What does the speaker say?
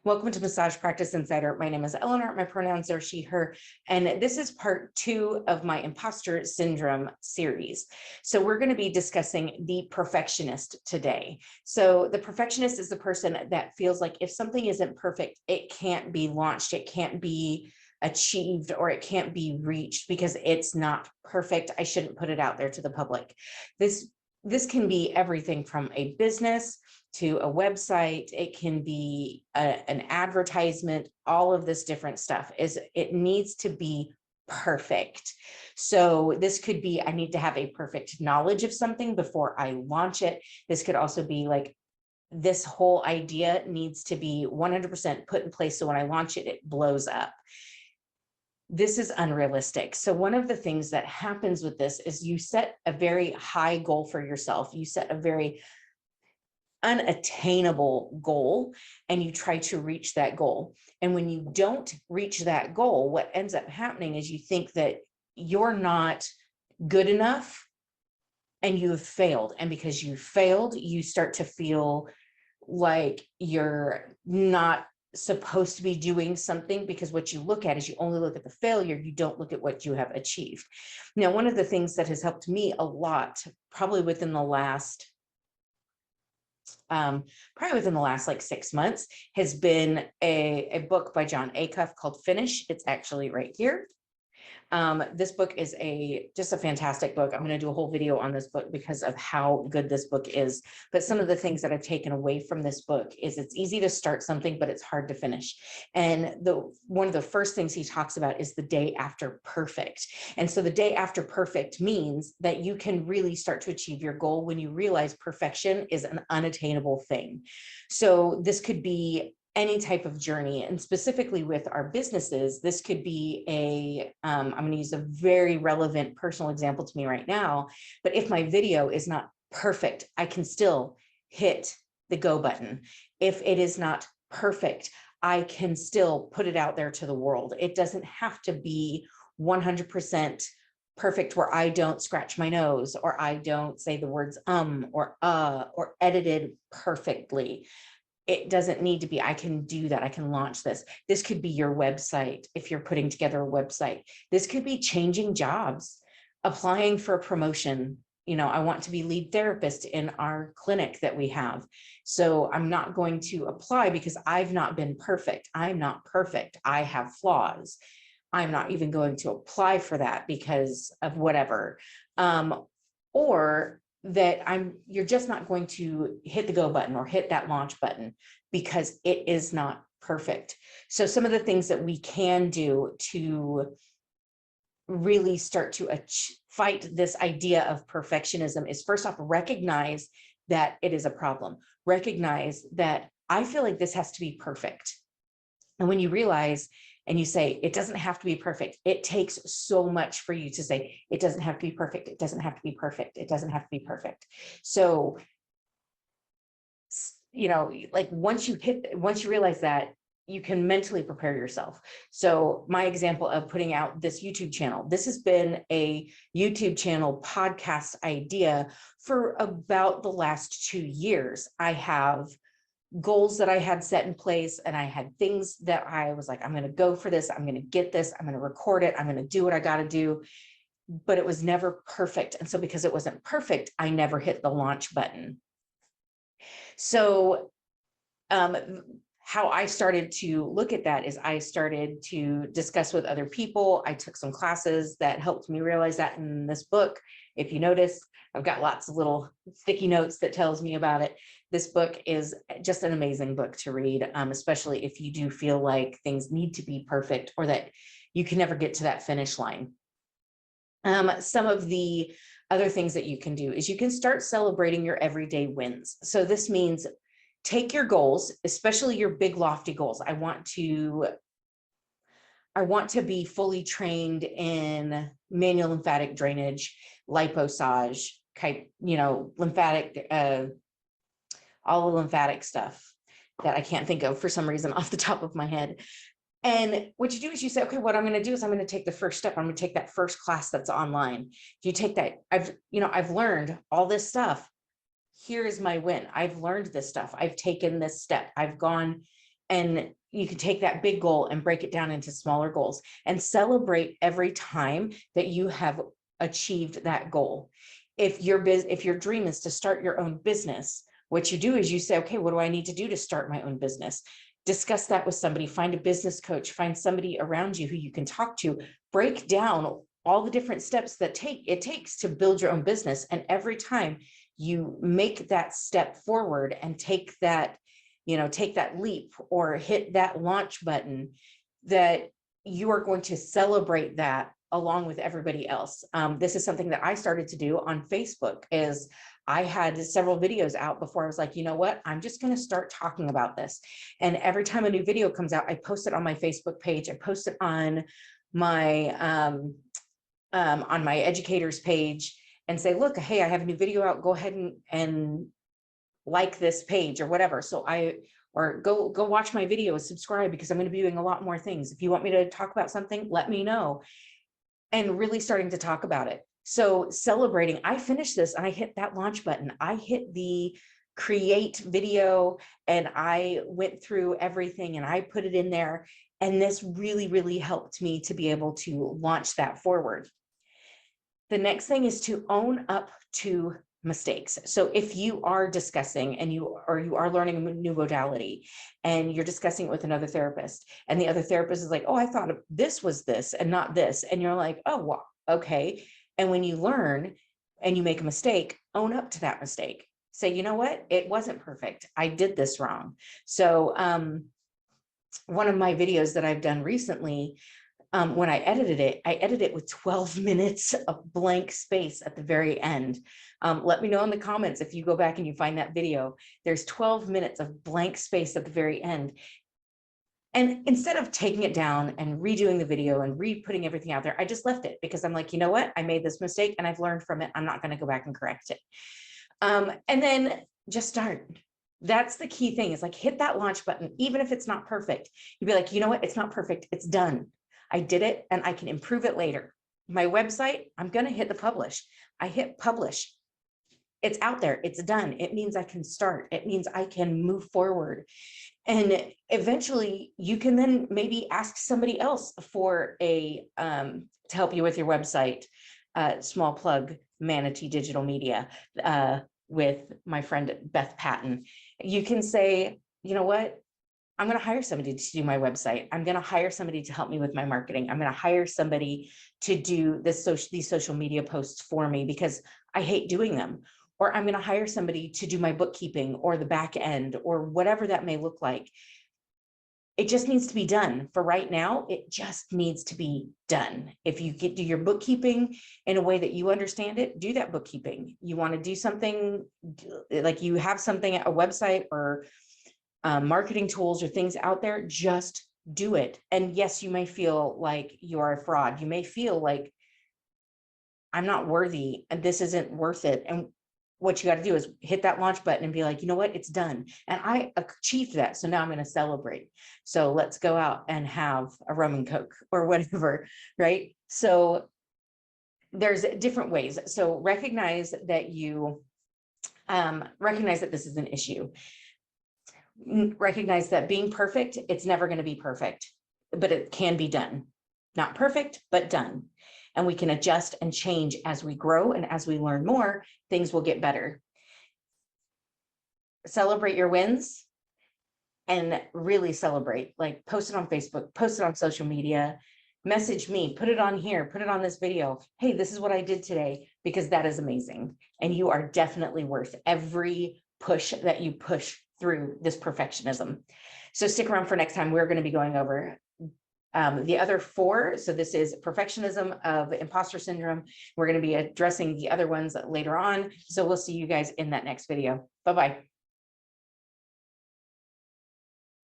Welcome to Massage Practice Insider. My name is Eleanor. My pronouns are she, her, and this is part 2 of my Imposter Syndrome series. So we're going to be discussing the perfectionist today. So the perfectionist is the person that feels like if something isn't perfect, it can't be launched, it can't be achieved, or it can't be reached because it's not perfect. I shouldn't put it out there to the public. This can be everything from a business to a website. It can be an advertisement. All of this different stuff it needs to be perfect. So this could be, I need to have a perfect knowledge of something before I launch it. This could also be like, this whole idea needs to be 100% put in place so when I launch it, it blows up. This is unrealistic. So one of the things that happens with this is you set a very high goal for yourself. You set a very unattainable goal and you try to reach that goal. And when you don't reach that goal, what ends up happening is you think that you're not good enough and you have failed. And because you failed, you start to feel like you're not supposed to be doing something, because what you look at is you only look at the failure, you don't look at what you have achieved. Now, one of the things that has helped me a lot, probably within the last like 6 months, has been a book by John Acuff called Finish. It's actually right here. This book is just a fantastic book. I'm going to do a whole video on this book because of how good this book is. But some of the things that I've taken away from this book is it's easy to start something, but it's hard to finish. And one of the first things he talks about is the day after perfect. And so the day after perfect means that you can really start to achieve your goal when you realize perfection is an unattainable thing. So this could be any type of journey, and specifically with our businesses, this could be I'm going to use a very relevant personal example to me right now, but if my video is not perfect, I can still hit the go button. If it is not perfect, I can still put it out there to the world. It doesn't have to be 100% perfect where I don't scratch my nose or I don't say the words or edited perfectly. It doesn't need to be. I can do that. I can launch this. This could be your website if you're putting together a website. This could be changing jobs, applying for a promotion. I want to be lead therapist in our clinic that we have. So I'm not going to apply because I've not been perfect. I'm not perfect. I have flaws. I'm not even going to apply for that because of whatever. Or that you're just not going to hit the go button or hit that launch button because it is not perfect. So some of the things that we can do to really start to fight this idea of perfectionism is, first off, recognize that it is a problem. Recognize that I feel like this has to be perfect. And when you realize and you say, it doesn't have to be perfect, it takes so much for you to say, it doesn't have to be perfect. It doesn't have to be perfect. It doesn't have to be perfect. So, like once you realize that, you can mentally prepare yourself. So my example of putting out this YouTube channel, this has been a YouTube channel podcast idea for about the last 2 years. I have goals that I had set in place, and I had things that I was like, I'm going to go for this. I'm going to get this. I'm going to record it. I'm going to do what I got to do. But it was never perfect. And so because it wasn't perfect, I never hit the launch button. So how I started to look at that is I started to discuss with other people. I took some classes that helped me realize that. In this book, if you notice, I've got lots of little sticky notes that tells me about it. This book is just an amazing book to read, especially if you do feel like things need to be perfect or that you can never get to that finish line. Some of the other things that you can do is you can start celebrating your everyday wins. So this means take your goals, especially your big lofty goals. I want to be fully trained in manual lymphatic drainage, liposage, lymphatic, all the lymphatic stuff that I can't think of for some reason off the top of my head. And what you do is you say, okay, what I'm going to do is I'm going to take the first step. I'm going to take that first class that's online. You take that. I've learned all this stuff. Here is my win. I've learned this stuff. I've taken this step. I've gone And you can take that big goal and break it down into smaller goals and celebrate every time that you have achieved that goal. If your dream is to start your own business, what you do is you say, okay, what do I need to do to start my own business? Discuss that with somebody, find a business coach, find somebody around you who you can talk to, break down all the different steps that it takes to build your own business. And every time you make that step forward and take that leap or hit that launch button, that you are going to celebrate that along with everybody else. This is something that I started to do on Facebook. Is I had several videos out before I was like, you know what, I'm just going to start talking about this. And every time a new video comes out, I post it on my Facebook page. I post it on my educators page and say, look, hey, I have a new video out. Go ahead and like this page or whatever. So or go watch my video and subscribe, because I'm going to be doing a lot more things. If you want me to talk about something, let me know. And really starting to talk about it. So celebrating, I finished this and I hit that launch button. I hit the create video and I went through everything and I put it in there. And this really, really helped me to be able to launch that forward. The next thing is to own up to mistakes. So if you are discussing and you are learning a new modality and you're discussing it with another therapist, and the other therapist is like, oh, I thought this was this and not this. And you're like, oh, well, okay. And when you learn and you make a mistake, own up to that mistake. Say, you know what? It wasn't perfect. I did this wrong. So one of my videos that I've done recently, when I edited it with 12 minutes of blank space at the very end. Let me know in the comments if you go back and you find that video. There's 12 minutes of blank space at the very end. And instead of taking it down and redoing the video and re-putting everything out there, I just left it, because I'm like, you know what? I made this mistake and I've learned from it. I'm not going to go back and correct it. And then just start. That's the key thing, is like, hit that launch button, even if it's not perfect. You'd be like, you know what? It's not perfect. It's done. I did it and I can improve it later. My website, I'm going to hit the publish. I hit publish. It's out there. It's done. It means I can start. It means I can move forward. And eventually you can then maybe ask somebody else for to help you with your website. Small plug, Manatee Digital Media, with my friend Beth Patton. You can say, you know what? I'm going to hire somebody to do my website. I'm going to hire somebody to help me with my marketing. I'm going to hire somebody to do these social media posts for me, because I hate doing them. Or I'm going to hire somebody to do my bookkeeping or the back end, or whatever that may look like. It just needs to be done. For right now, it just needs to be done. If you do your bookkeeping in a way that you understand it, do that bookkeeping. You want to do something like you have something, a website or marketing tools or things out there, just do it. And yes, you may feel like you're a fraud. You may feel like I'm not worthy and this isn't worth it. And what you got to do is hit that launch button and be like, you know what, it's done. And I achieved that. So now I'm going to celebrate. So let's go out and have a rum and Coke or whatever, right? So there's different ways. So recognize that this is an issue. Recognize that being perfect, it's never going to be perfect, but it can be done. Not perfect, but done. And we can adjust and change as we grow, and as we learn more, things will get better. Celebrate your wins and really celebrate. Like, post it on Facebook, post it on social media, message me, put it on here, put it on this video. Hey, this is what I did today, because that is amazing. And you are definitely worth every push that you push through this perfectionism. So stick around for next time. We're going to be going over the other 4. So this is perfectionism, of imposter syndrome. We're going to be addressing the other ones later on. So we'll see you guys in that next video. Bye-bye.